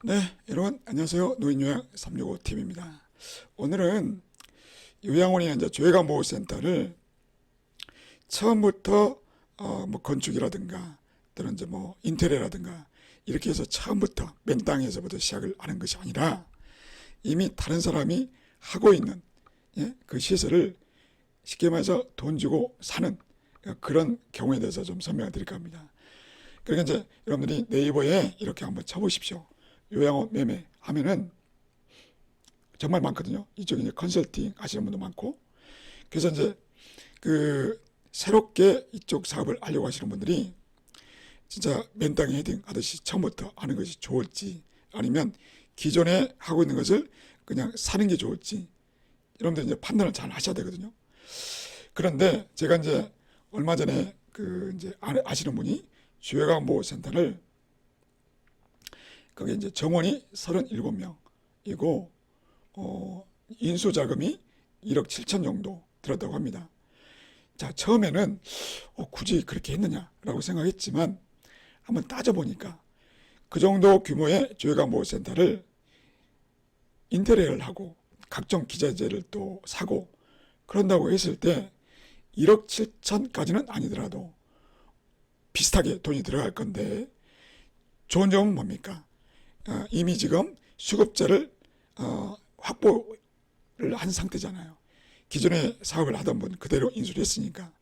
네, 여러분 안녕하세요. 노인요양 365TV입니다. 오늘은 요양원이나 이제 조혜가보호센터를 처음부터 뭐 건축이라든가 또는 이제 뭐 인테리어라든가 이렇게 해서 처음부터 맨 땅에서부터 시작을 하는 것이 아니라 이미 다른 사람이 하고 있는 그 시설을 쉽게 말해서 돈 주고 사는 그런 경우에 대해서 좀 설명을 드릴까 합니다. 그러니까 이제 여러분들이 네이버에 이렇게 한번 쳐보십시오. 요양원 매매 하면은 정말 많거든요. 이쪽에 이제 컨설팅 하시는 분도 많고. 그래서 이제 그 새롭게 이쪽 사업을 하려고 하시는 분들이 진짜 맨 땅에 헤딩 하듯이 처음부터 하는 것이 좋을지 아니면 기존에 하고 있는 것을 그냥 사는 게 좋을지 여러분들 이제 판단을 잘 하셔야 되거든요. 그런데 제가 이제 얼마 전에 그 이제 아시는 분이 주회강보호센터를 그게 이제 정원이 37명이고 인수 자금이 1억 7천 정도 들었다고 합니다. 자, 처음에는 굳이 그렇게 했느냐라고 생각했지만 한번 따져보니까 그 정도 규모의 조혜강보호센터를 인테리어를 하고 각종 기자재를 또 사고 그런다고 했을 때 1억 7천까지는 아니더라도 비슷하게 돈이 들어갈 건데 좋은 점은 뭡니까? 이미 지금 수급자를 확보를 한 상태잖아요. 기존에 사업을 하던 분 그대로 인수를 했으니까.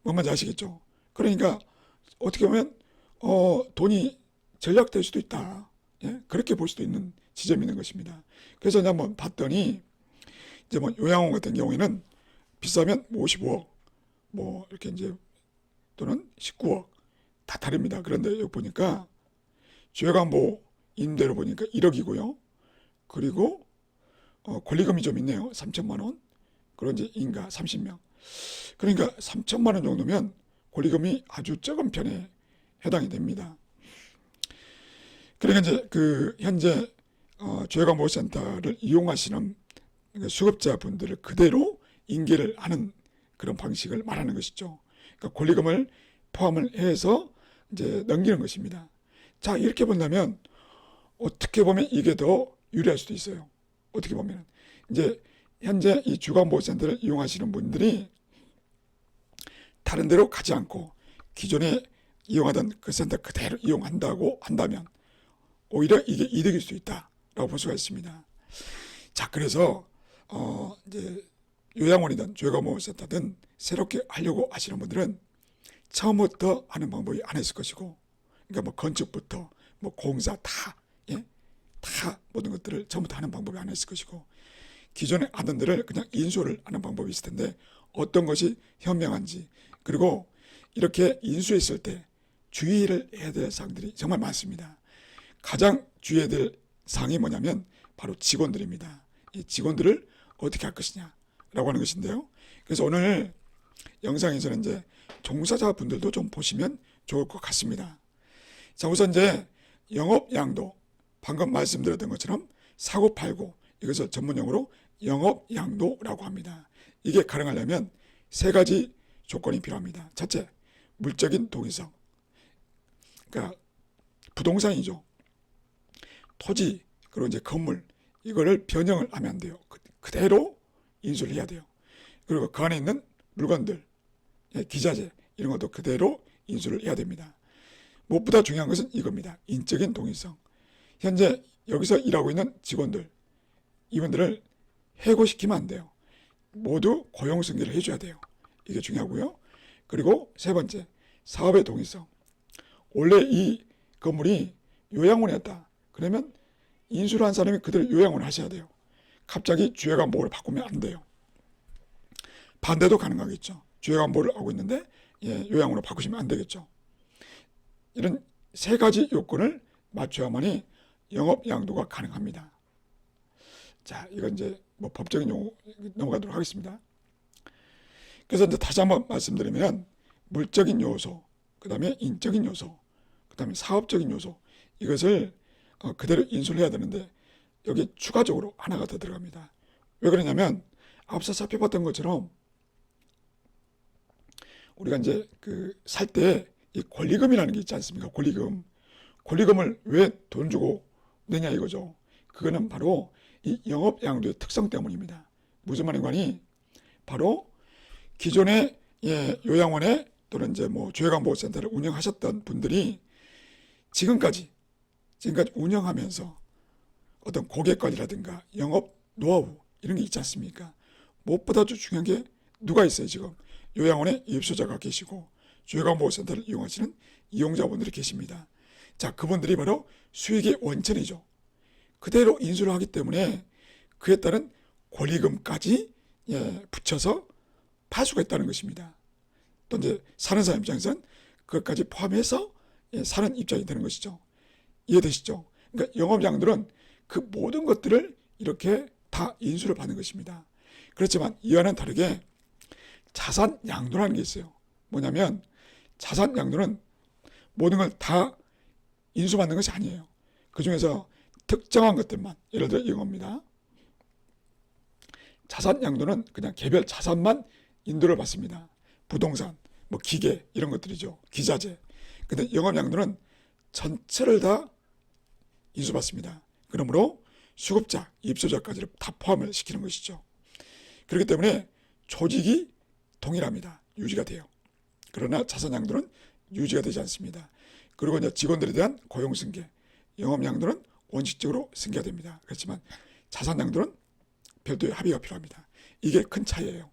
뭔 말인지 아시겠죠? 그러니까 어떻게 보면 돈이 절약될 수도 있다. 예? 그렇게 볼 수도 있는 지점이 있는 것입니다. 그래서 이제 한번 봤더니 이제 뭐 요양원 같은 경우에는 비싸면 55억, 뭐 이렇게 이제 또는 19억 다 다릅니다. 그런데 여기 보니까 주회강보 임대로 보니까 1억이고요. 그리고 권리금이 좀 있네요. 3천만 원. 그런 이제 인가 30명. 그러니까 3천만 원 정도면 권리금이 아주 적은 편에 해당이 됩니다. 그러니까 이제 그 현재 주회강보호센터를 이용하시는 수급자분들을 그대로 인계를 하는 그런 방식을 말하는 것이죠. 그러니까 권리금을 포함을 해서 이제 넘기는 것입니다. 자, 이렇게 본다면 어떻게 보면 이게 더 유리할 수도 있어요. 어떻게 보면 이제 현재 이 주간보호센터를 이용하시는 분들이 다른 데로 가지 않고 기존에 이용하던 그 센터 그대로 이용한다고 한다면 오히려 이게 이득일 수 있다라고 볼 수가 있습니다. 자, 그래서 이제 요양원이든 조혜가보호센터든 새롭게 하려고 하시는 분들은 처음부터 하는 방법이 안 했을 것이고, 그러니까 뭐 건축부터 뭐 공사 다, 예? 다 모든 것들을 처음부터 하는 방법이 안 했을 것이고, 기존에 하던 데를 그냥 인수를 하는 방법이 있을 텐데 어떤 것이 현명한지, 그리고 이렇게 인수했을 때 주의를 해야 될 사항들이 정말 많습니다. 가장 주의해야 될 사항이 뭐냐면 바로 직원들입니다. 이 직원들을 어떻게 할 것이냐라고 하는 것인데요. 그래서 오늘 영상에서는 이제 종사자분들도 좀 보시면 좋을 것 같습니다. 자, 우선 이제 영업 양도, 방금 말씀드렸던 것처럼 사고 팔고, 이것을 전문용어로 영업 양도라고 합니다. 이게 가능하려면 세 가지 조건이 필요합니다. 첫째, 물적인 동의성. 그러니까 부동산이죠. 토지, 그리고 이제 건물, 이거를 변형을 하면 안 돼요. 그대로 인수를 해야 돼요. 그리고 그 안에 있는 물건들, 기자재, 이런 것도 그대로 인수를 해야 됩니다. 무엇보다 중요한 것은 이겁니다. 인적인 동의성. 현재 여기서 일하고 있는 직원들, 이분들을 해고시키면 안 돼요. 모두 고용승계를 해줘야 돼요. 이게 중요하고요. 그리고 세 번째, 사업의 동의성. 원래 이 건물이 요양원이었다. 그러면 인수를 한 사람이 그대로 요양원을 하셔야 돼요. 갑자기 주회관보호를 바꾸면 안 돼요. 반대도 가능하겠죠. 주회관보호를 하고 있는데 요양원으로 바꾸시면 안 되겠죠. 이런 세 가지 요건을 맞춰야만이 영업 양도가 가능합니다. 자, 이건 이제 뭐 법적인 용어 넘어가도록 하겠습니다. 그래서 이제 다시 한번 말씀드리면 물적인 요소, 그 다음에 인적인 요소, 그 다음에 사업적인 요소, 이것을 그대로 인수를 해야 되는데 여기 추가적으로 하나가 더 들어갑니다. 왜 그러냐면 앞서 살펴봤던 것처럼 우리가 이제 그 살 때 이 권리금이라는 게 있지 않습니까? 권리금. 권리금을 왜 돈 주고 내냐 이거죠. 그거는 바로 이 영업양도의 특성 때문입니다. 무슨 말인가니 바로 기존의 요양원에 또는 이제 뭐 조혜강보호센터를 운영하셨던 분들이 지금까지 운영하면서 어떤 고객 관리라든가 영업 노하우 이런 게 있지 않습니까? 무엇보다 도 중요한 게 누가 있어요. 지금 요양원에 입소자가 계시고 조혜강보호센터를 이용하시는 이용자분들이 계십니다. 자, 그분들이 바로 수익의 원천이죠. 그대로 인수를 하기 때문에 그에 따른 권리금까지 붙여서 파수가 있다는 것입니다. 또 이제 사는 사람 입장에서는 그것까지 포함해서 사는 입장이 되는 것이죠. 이해되시죠? 그러니까 영업양들은 그 모든 것들을 이렇게 다 인수를 받는 것입니다. 그렇지만 이와는 다르게 자산양도라는 게 있어요. 뭐냐면 자산양도는 모든 걸 다 인수받는 것이 아니에요. 그 중에서 특정한 것들만, 예를 들어 이겁니다. 자산양도는 그냥 개별 자산만 인도를 받습니다. 부동산, 뭐 기계 이런 것들이죠. 기자재. 근데 영업양도는 전체를 다 인수받습니다. 그러므로 수급자, 입소자까지를 다 포함을 시키는 것이죠. 그렇기 때문에 조직이 동일합니다. 유지가 돼요. 그러나 자산양도는 유지가 되지 않습니다. 그리고 이제 직원들에 대한 고용승계, 영업양도는 원칙적으로 승계가 됩니다. 그렇지만 자산양도는 별도의 합의가 필요합니다. 이게 큰 차이예요.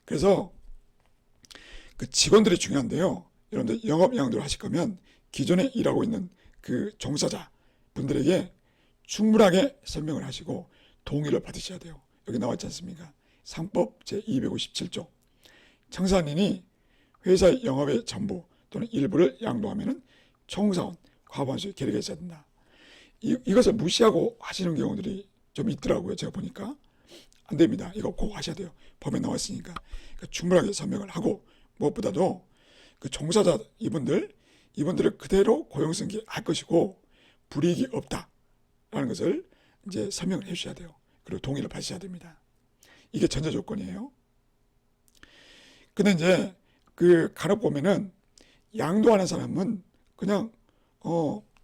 그래서 그 직원들이 중요한데요. 여러분들 영업양도를 하실 거면 기존에 일하고 있는 그 종사자 분들에게 충분하게 설명을 하시고 동의를 받으셔야 돼요. 여기 나왔지 않습니까? 상법 제257조. 청산인이 회사의 영업의 전부 또는 일부를 양도하면 총사원, 과반수의 계류가 있어야 된다. 이것을 무시하고 하시는 경우들이 좀 있더라고요. 제가 보니까. 안 됩니다. 이거 꼭 하셔야 돼요. 법에 나왔으니까. 그러니까 충분하게 설명을 하고 무엇보다도 그 종사자 이분들을 그대로 고용승계할 것이고 불이익이 없다라는 것을 이제 설명을 해주셔야 돼요. 그리고 동의를 받으셔야 됩니다. 이게 전제 조건이에요. 근데 이제 그 간혹 보면은 양도하는 사람은 그냥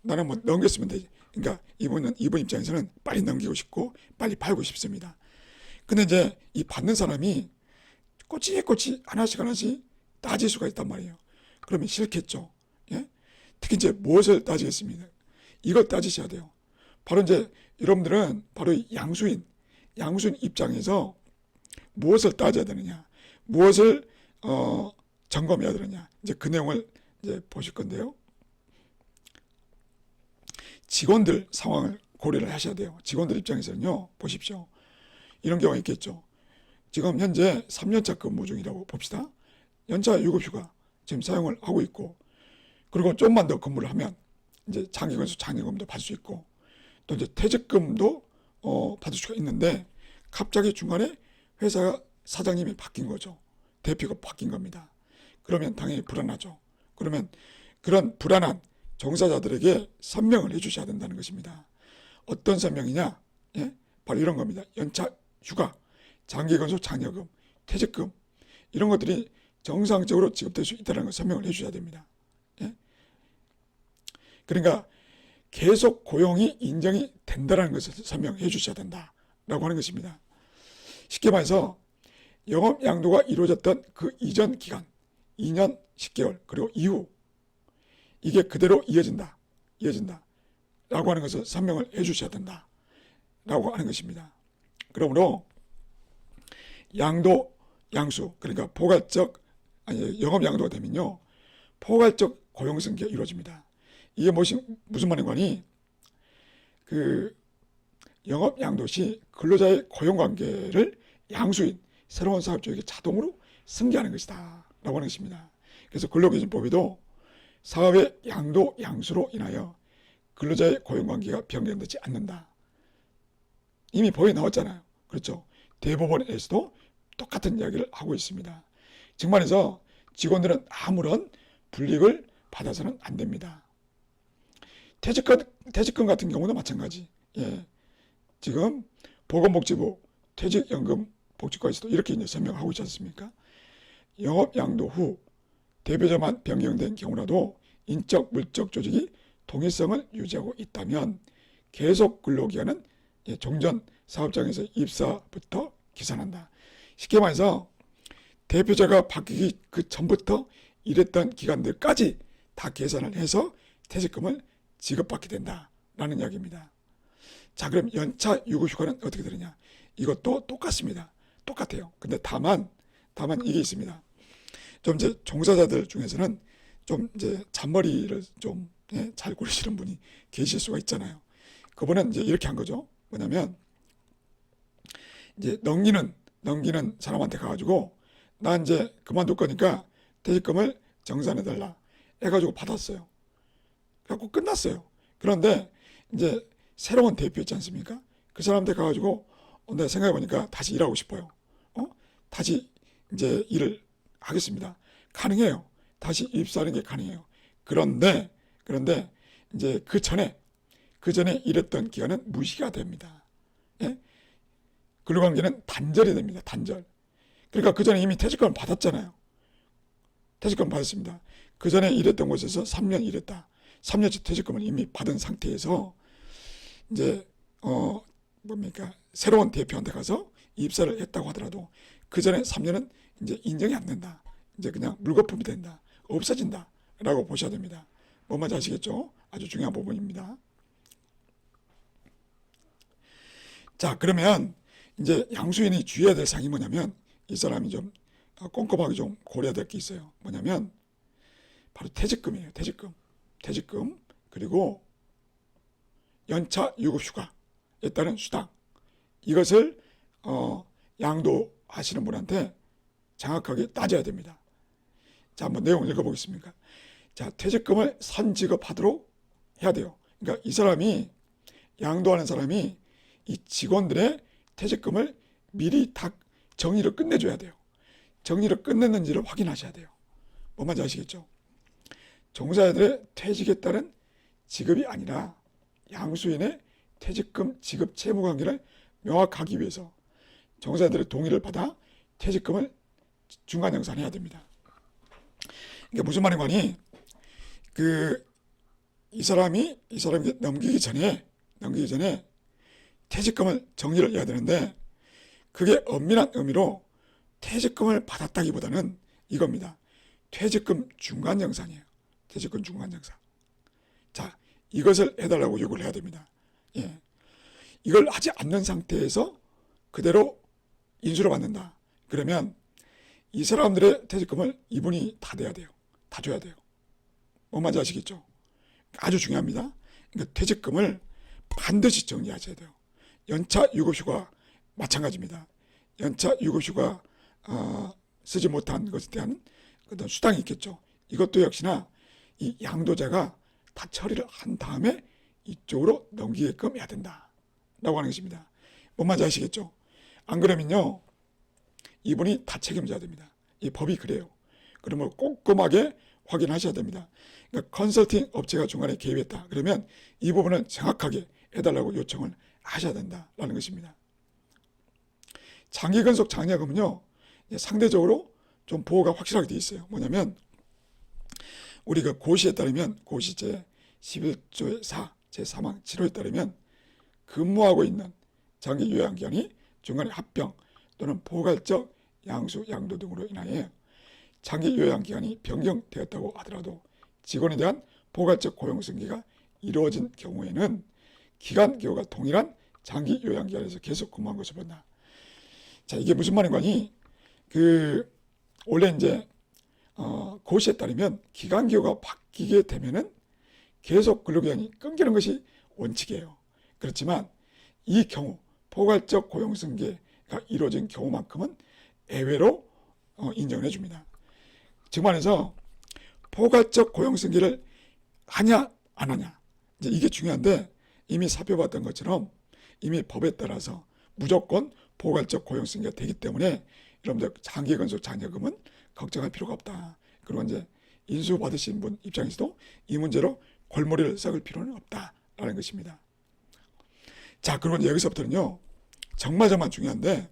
나는 뭐 넘겼으면 되지. 그러니까 이분 입장에서는 빨리 넘기고 싶고 빨리 팔고 싶습니다. 근데 이제 이 받는 사람이 꼬치꼬치 하나씩 따질 수가 있단 말이에요. 그러면 싫겠죠. 예? 특히 이제 무엇을 따지겠습니까? 이걸 따지셔야 돼요. 바로 이제 여러분들은 바로 양수인 입장에서 무엇을 따져야 되느냐, 무엇을 점검해야 되느냐, 이제 그 내용을 이제 보실 건데요. 직원들 상황을 고려를 하셔야 돼요. 직원들 입장에서는요, 보십시오. 이런 경우가 있겠죠. 지금 현재 3년차 근무 중이라고 봅시다. 연차 유급휴가 지금 사용을 하고 있고, 그리고 좀만 더 근무를 하면 이제 장기근속 장려금도 받을 수 있고, 또 이제 퇴직금도 받을 수가 있는데, 갑자기 중간에 회사가 사장님이 바뀐 거죠. 대표가 바뀐 겁니다. 그러면 당연히 불안하죠. 그러면 그런 불안한 종사자들에게 설명을 해주셔야 된다는 것입니다. 어떤 설명이냐? 예? 바로 이런 겁니다. 연차 휴가, 장기근속 장려금, 퇴직금 이런 것들이 정상적으로 지급될 수 있다는 걸 설명을 해주셔야 됩니다. 예? 그러니까 계속 고용이 인정이 된다는 것을 설명해 주셔야 된다라고 하는 것입니다. 쉽게 말해서 영업 양도가 이루어졌던 그 이전 기간 2년 10개월 그리고 이후 이게 그대로 이어진다 라고 하는 것을 설명을 해 주셔야 된다 라고 하는 것입니다. 그러므로 양수 그러니까 영업 양도가 되면요 포괄적 고용승계가 이루어집니다. 이게 무슨 말인가니 그 영업 양도 시 근로자의 고용관계를 양수인 새로운 사업주에게 자동으로 승계하는 것이다 라고 하는 것입니다. 그래서 근로기준법에도 사업의 양도 양수로 인하여 근로자의 고용관계가 변경되지 않는다. 이미 법에 나왔잖아요. 그렇죠. 대법원에서도 똑같은 이야기를 하고 있습니다. 즉 말해서 직원들은 아무런 불이익을 받아서는 안 됩니다. 퇴직금 같은 경우도 마찬가지. 예. 지금 보건복지부 퇴직연금 복지과에서도 이렇게 이제 설명하고 있지 않습니까? 영업 양도 후 대표자만 변경된 경우라도 인적, 물적 조직이 동일성을 유지하고 있다면 계속 근로기간은 종전 사업장에서 입사부터 계산한다. 쉽게 말해서 대표자가 바뀌기 그 전부터 일했던 기간들까지 다 계산을 해서 퇴직금을 지급받게 된다라는 이야기입니다. 자, 그럼 연차 유급휴가는 어떻게 되느냐? 이것도 똑같습니다. 똑같아요. 근데 다만 이게 있습니다. 좀 이제 종사자들 중에서는 좀 이제 잔머리를 좀 잘 고르시는 분이 계실 수가 있잖아요. 그분은 이제 이렇게 한 거죠. 뭐냐면 이제 넘기는 사람한테 가가지고 나 이제 그만둘 거니까 퇴직금을 정산해달라 해가지고 받았어요. 그래갖고 끝났어요. 그런데 이제 새로운 대표 있지 않습니까? 그 사람한테 가가지고 내가 생각해보니까 다시 일하고 싶어요. 다시 이제 일을 하겠습니다. 가능해요. 다시 입사하는 게 가능해요. 그런데 이제 그 전에 일했던 기간은 무시가 됩니다. 예? 근로관계는 단절이 됩니다. 단절. 그러니까 그 전에 이미 퇴직금을 받았잖아요. 퇴직금 받았습니다. 그 전에 일했던 곳에서 3년 일했다. 3년치 퇴직금을 이미 받은 상태에서 이제 새로운 대표한테 가서 입사를 했다고 하더라도 그 전에 3년은 이제 인정이 안 된다. 이제 그냥 물거품이 된다. 없어진다. 라고 보셔야 됩니다. 뭔 말인지 아시겠죠? 아주 중요한 부분입니다. 자, 그러면 이제 양수인이 주의해야 될 사항이 뭐냐면 이 사람이 좀 꼼꼼하게 좀 고려해야 될 게 있어요. 뭐냐면 바로 퇴직금이에요. 퇴직금 그리고 연차 유급휴가에 따른 수당, 이것을 양도하시는 분한테 정확하게 따져야 됩니다. 자, 한번 내용 읽어보겠습니까? 자, 퇴직금을 선지급하도록 해야 돼요. 그러니까 이 사람이 양도하는 사람이 이 직원들의 퇴직금을 미리 다 정리를 끝내줘야 돼요. 정리를 끝냈는지를 확인하셔야 돼요. 뭔 말인지 아시겠죠? 종사자들의 퇴직에 따른 지급이 아니라 양수인의 퇴직금 지급 채무관계를 명확하기 위해서 종사자들의 동의를 받아 퇴직금을 중간정산해야 됩니다. 이게 무슨 말인가니? 이 사람이 넘기기 전에 퇴직금을 정리를 해야 되는데, 그게 엄밀한 의미로 퇴직금을 받았다기보다는 이겁니다. 퇴직금 중간정산이에요. 퇴직금 중간정산. 자, 이것을 해달라고 요구를 해야 됩니다. 예. 이걸 하지 않는 상태에서 그대로 인수를 받는다. 그러면 이 사람들의 퇴직금을 이분이 다 내야 돼요. 다 줘야 돼요. 뭔 말인지 아시겠죠? 아주 중요합니다. 그러니까 퇴직금을 반드시 정리하셔야 돼요. 연차 유급휴가 마찬가지입니다. 연차 유급휴가 쓰지 못한 것에 대한 어떤 수당이 있겠죠. 이것도 역시나 이 양도자가 다 처리를 한 다음에 이쪽으로 넘기게끔 해야 된다 라고 하는 것입니다. 뭔 말인지 아시겠죠? 안 그러면요, 이분이 다 책임져야 됩니다. 이 법이 그래요. 그러면 꼼꼼하게 확인하셔야 됩니다. 그러니까 컨설팅 업체가 중간에 개입했다. 그러면 이 부분은 정확하게 해달라고 요청을 하셔야 된다라는 것입니다. 장기근속 장려금은요, 상대적으로 좀 보호가 확실하게 되어 있어요. 뭐냐면 우리 그 고시에 따르면, 고시 제11조의 4 제3항 7호에 따르면 근무하고 있는 장기 요양기간이 중간에 합병 또는 포괄적 양수, 양도 등으로 인하여 장기 요양기간이 변경되었다고 하더라도 직원에 대한 포괄적 고용승계가 이루어진 경우에는 기간 기호가 동일한 장기 요양기간에서 계속 근무한 것을 본다. 자, 이게 무슨 말인가니? 원래 이제 고시에 따르면 기간 기호가 바뀌게 되면은 계속 근로기간이 끊기는 것이 원칙이에요. 그렇지만 이 경우 포괄적 고용승계가 이루어진 경우만큼은 예외로 인정을 해줍니다. 즉 말해서 포괄적 고용승계를 하냐 안 하냐, 이제 이게 중요한데, 이미 살펴봤던 것처럼 이미 법에 따라서 무조건 포괄적 고용승계가 되기 때문에 여러분들 장기근속 장려금은 걱정할 필요가 없다. 그리고 이제 인수 받으신 분 입장에서도 이 문제로 골머리를 썩을 필요는 없다라는 것입니다. 자, 그리고 여기서부터는요, 정말 중요한데,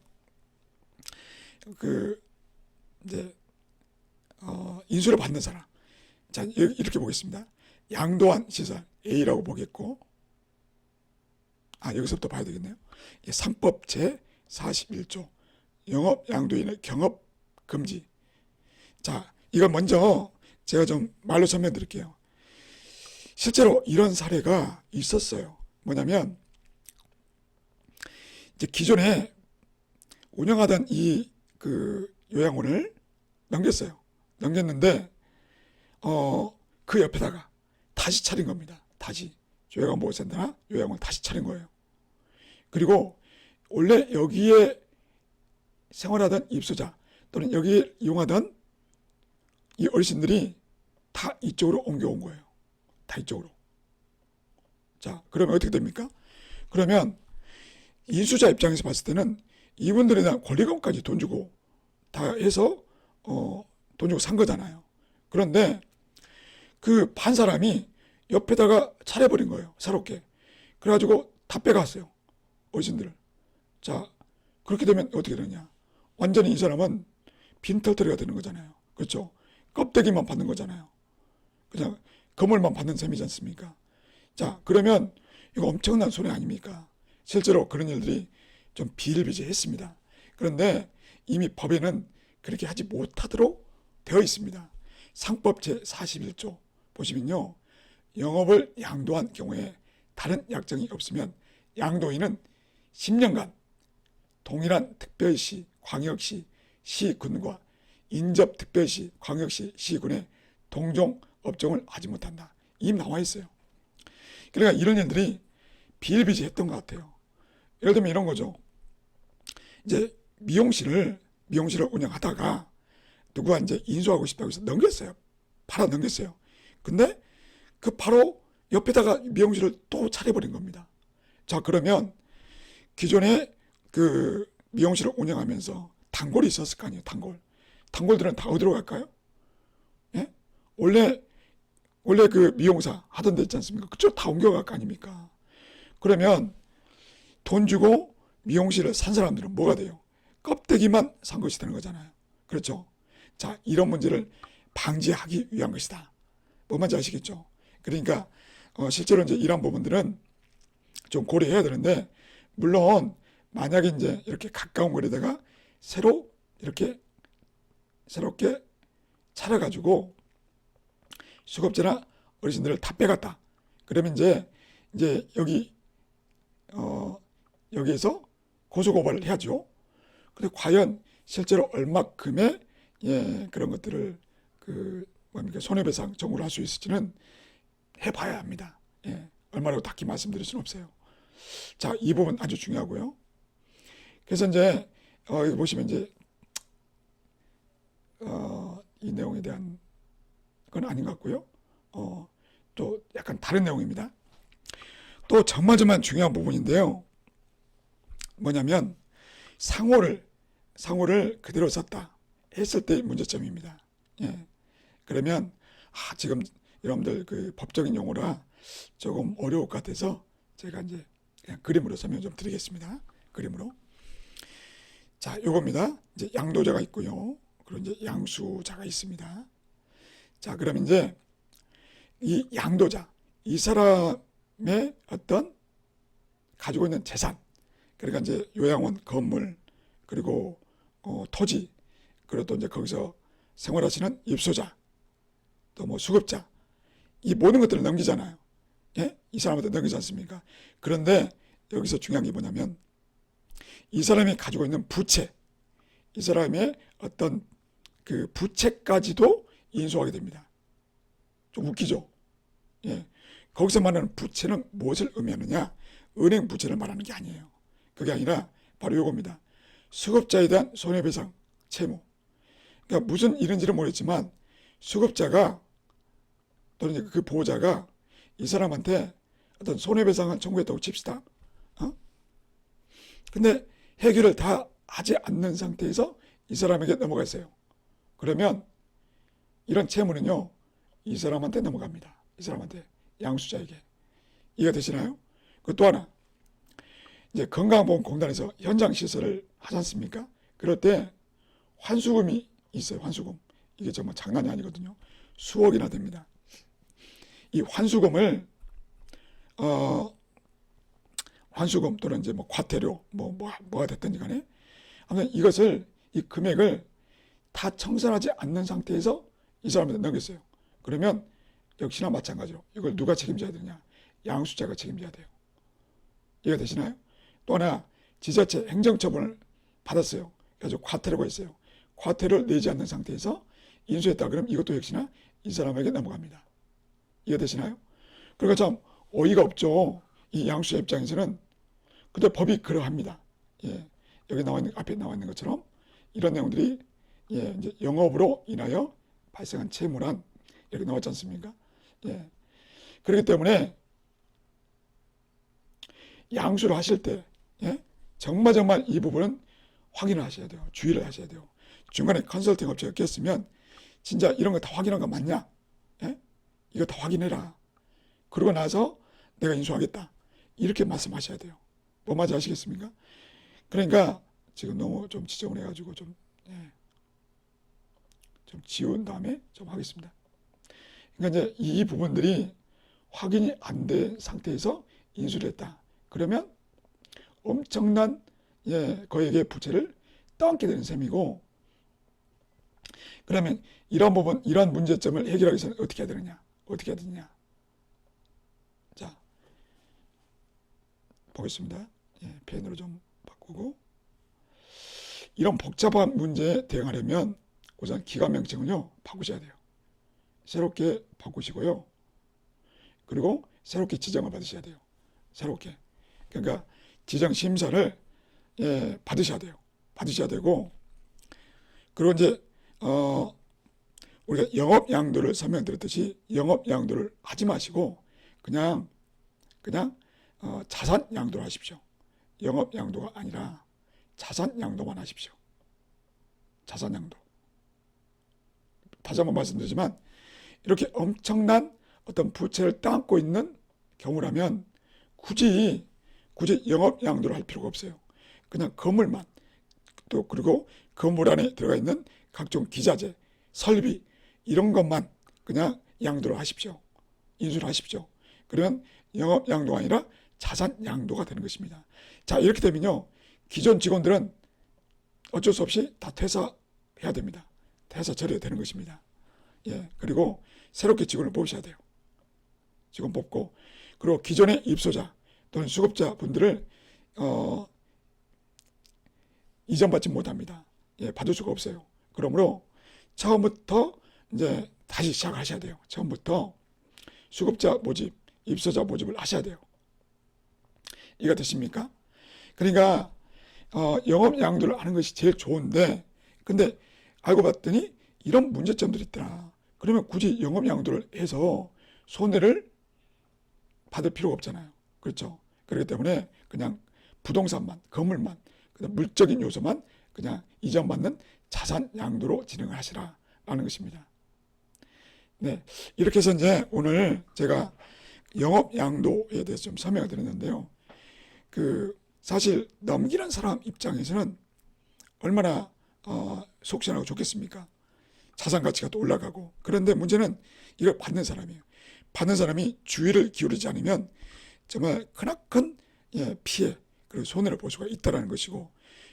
이제 인수를 받는 사람, 자, 이렇게 보겠습니다. 양도한 시설 A라고 보겠고, 여기서부터 봐야 되겠네요. 3법 제41조 영업 양도인의 경업 금지. 자, 이건 먼저 제가 좀 말로 설명해 드릴게요. 실제로 이런 사례가 있었어요. 뭐냐면 이제 기존에 운영하던 이 그 요양원을 넘겼어요. 넘겼는데 그 옆에다가 다시 차린 겁니다. 다시 요양원보호센터나 요양원 다시 차린 거예요. 그리고 원래 여기에 생활하던 입소자 또는 여기 이용하던 이 어르신들이 다 이쪽으로 옮겨온 거예요. 다 이쪽으로. 자, 그러면 어떻게 됩니까? 그러면 인수자 입장에서 봤을 때는 이분들에 대한 권리금까지 돈 주고 다 해서 돈 주고 산 거잖아요. 그런데 그 판 사람이 옆에다가 차려버린 거예요. 새롭게. 그래가지고 다 빼갔어요. 어르신들을. 자, 그렇게 되면 어떻게 되느냐. 완전히 이 사람은 빈털터리가 되는 거잖아요. 그렇죠? 껍데기만 받는 거잖아요. 그냥 그물만 받는 셈이지 않습니까? 자, 그러면 이거 엄청난 손해 아닙니까? 실제로 그런 일들이 좀 비일비재했습니다. 그런데 이미 법에는 그렇게 하지 못하도록 되어 있습니다. 상법 제41조 보시면요. 영업을 양도한 경우에 다른 약정이 없으면 양도인은 10년간 동일한 특별시, 광역시, 시군과 인접특별시, 광역시, 시군에 동종 업종을 하지 못한다. 이미 나와 있어요. 그러니까 이런 일들이 비일비재했던 것 같아요. 예를 들면 이런 거죠. 이제 미용실을 운영하다가 누가 이제 인수하고 싶다고 해서 넘겼어요. 팔아 넘겼어요. 근데 그 바로 옆에다가 미용실을 또 차려버린 겁니다. 자, 그러면 기존에 그 미용실을 운영하면서 단골이 있었을 거 아니에요. 단골들은 다 어디로 갈까요? 예? 원래 그 미용사 하던 데 있지 않습니까? 그쪽 다 옮겨갈 거 아닙니까? 그러면 돈 주고 미용실을 산 사람들은 뭐가 돼요? 껍데기만 산 것이 되는 거잖아요. 그렇죠? 자, 이런 문제를 방지하기 위한 것이다. 뭐 뭔지 아시겠죠? 그러니까 실제로 이제 이런 부분들은 좀 고려해야 되는데, 물론 만약에 이제 이렇게 가까운 거리다가 이렇게 새롭게 차려가지고 수급자나 어르신들을 다 빼갔다. 그러면 이제 여기에서 고소고발을 해야죠. 근데 과연 실제로 얼마큼의 그런 것들을 손해배상 청구를 할 수 있을지는 해봐야 합니다. 얼마라고 딱히 말씀드릴 수는 없어요. 자, 이 부분 아주 중요하고요. 그래서 이제 여기 보시면 이제 이 내용에 대한 건 아닌 것 같고요. 또 약간 다른 내용입니다. 또 정말 중요한 부분인데요. 뭐냐면 상호를 그대로 썼다 했을 때의 문제점입니다. 그러면 지금 여러분들 그 법적인 용어라 조금 어려울 것 같아서 제가 이제 그냥 그림으로 설명 좀 드리겠습니다. 그림으로. 자, 요겁니다. 이제 양도자가 있고요. 그리고 이제 양수자가 있습니다. 자, 그럼 이제 이 양도자, 이 사람의 어떤 가지고 있는 재산, 그러니까 이제 요양원 건물, 그리고 토지, 그리고 또 이제 거기서 생활하시는 입소자, 또 뭐 수급자, 이 모든 것들을 넘기잖아요. 이 사람한테 넘기지 않습니까? 그런데 여기서 중요한 게 뭐냐면 이 사람이 가지고 있는 부채, 이 사람의 어떤 그 부채까지도 인수하게 됩니다. 좀 웃기죠? 거기서 말하는 부채는 무엇을 의미하느냐? 은행 부채를 말하는 게 아니에요. 그게 아니라 바로 이겁니다. 수급자에 대한 손해배상 채무. 그러니까 무슨 일인지는 모르겠지만 수급자가 또는 그 보호자가 이 사람한테 어떤 손해배상을 청구했다고 칩시다. 근데 해결을 다 하지 않는 상태에서 이 사람에게 넘어가 있어요. 그러면 이런 채무는요, 이 사람한테 넘어갑니다. 이 사람한테, 양수자에게. 이해가 되시나요? 그 또 하나, 이제 건강보험공단에서 현장시설을 하지 않습니까? 그럴 때 환수금이 있어요. 환수금. 이게 정말 장난이 아니거든요. 수억이나 됩니다. 이 환수금을 환수금 또는 이제 뭐 과태료 뭐가 됐든지 간에 아무튼 이것을 이 금액을 다 청산하지 않는 상태에서 이 사람한테 넘겼어요. 그러면 역시나 마찬가지로 이걸 누가 책임져야 되느냐? 양수자가 책임져야 돼요. 이해가 되시나요? 또 하나 지자체 행정처분을 받았어요. 그래서 과태료가 있어요. 과태료를 내지 않는 상태에서 인수했다. 그럼 이것도 역시나 이 사람에게 넘어갑니다. 이해가 되시나요? 그러니까 참 어이가 없죠. 이 양수자 입장에서는. 근데 법이 그러합니다. 예, 여기 앞에 나와 있는 것처럼 이런 내용들이 이제 영업으로 인하여 발생한 채무란 이렇게 나왔지 않습니까? 예. 그렇기 때문에 양수를 하실 때 정말 이 부분은 확인을 하셔야 돼요. 주의를 하셔야 돼요. 중간에 컨설팅 업체가 꼈으면 진짜 이런 거 다 확인한 거 맞냐? 이거 다 확인해라. 그러고 나서 내가 인수하겠다. 이렇게 말씀하셔야 돼요. 뭐 말인지 아시겠습니까? 그러니까 지금 너무 좀 지적을 해가지고 좀 지운 다음에 좀 하겠습니다. 그러니까 이제 이 부분들이 확인이 안 된 상태에서 인수를 했다. 그러면 엄청난 거액의 부채를 떠안게 되는 셈이고, 그러면 이런 부분, 이런 문제점을 해결하기 위해서는 어떻게 해야 되느냐? 어떻게 해야 되느냐? 자, 보겠습니다. 펜으로 좀 바꾸고. 이런 복잡한 문제에 대응하려면 우선 기관 명칭은요, 바꾸셔야 돼요. 새롭게 바꾸시고요. 그리고 새롭게 지정을 받으셔야 돼요. 새롭게. 그러니까 지정 심사를 받으셔야 돼요. 받으셔야 되고, 그리고 이제 우리가 영업 양도를 설명드렸듯이 영업 양도를 하지 마시고 그냥 자산 양도를 하십시오. 영업 양도가 아니라 자산 양도만 하십시오. 자산 양도. 다시 한번 말씀드리지만 이렇게 엄청난 어떤 부채를 떠안고 있는 경우라면 굳이 영업 양도를 할 필요가 없어요. 그냥 건물만, 또 그리고 건물 안에 들어가 있는 각종 기자재, 설비 이런 것만 그냥 양도를 하십시오. 인수를 하십시오. 그러면 영업 양도가 아니라 자산 양도가 되는 것입니다. 자, 이렇게 되면요, 기존 직원들은 어쩔 수 없이 다 퇴사해야 됩니다. 퇴사 처리가 되는 것입니다. 그리고 새롭게 직원을 뽑으셔야 돼요. 직원 뽑고, 그리고 기존의 입소자 또는 수급자 분들을 이전받지 못합니다. 받을 수가 없어요. 그러므로 처음부터 이제 다시 시작하셔야 돼요. 처음부터 수급자 모집, 입소자 모집을 하셔야 돼요. 이해가 되십니까? 그러니까 영업 양도를 하는 것이 제일 좋은데, 근데 알고 봤더니 이런 문제점들이 있더라. 그러면 굳이 영업 양도를 해서 손해를 받을 필요가 없잖아요. 그렇죠? 그렇기 때문에 그냥 부동산만, 건물만, 그다음 물적인 요소만 그냥 이전받는 자산 양도로 진행을 하시라라는 것입니다. 네, 이렇게 해서 이제 오늘 제가 영업 양도에 대해서 좀 설명을 드렸는데요. 사실 넘기는 사람 입장에서는 얼마나 속 시원하고 좋겠습니까? 자산 가치가 또 올라가고. 그런데 문제는 이걸 받는 사람이에요. 받는 사람이 주의를 기울이지 않으면 정말 크나큰 피해 그리고 손해를 볼 수가 있다는 것이고,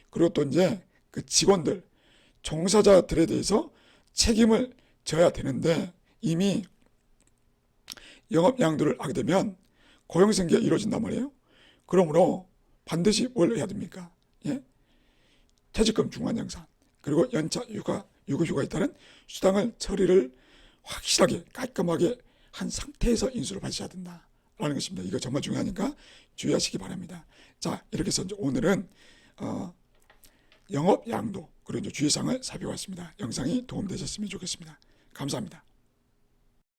그리고 또 이제 그 직원들, 종사자들에 대해서 책임을 져야 되는데 이미 영업 양도를 하게 되면 고용생계가 이루어진단 말이에요. 그러므로 반드시 뭘 해야 됩니까? 퇴직금 중간정산, 그리고 연차 휴가, 유급휴가에 따른 수당을 처리를 확실하게 깔끔하게 한 상태에서 인수를 받으셔야 된다라는 것입니다. 이거 정말 중요하니까 주의하시기 바랍니다. 자, 이렇게 해서 이제 오늘은 영업 양도 그리고 이제 주의사항을 살펴봤습니다. 영상이 도움되셨으면 좋겠습니다. 감사합니다.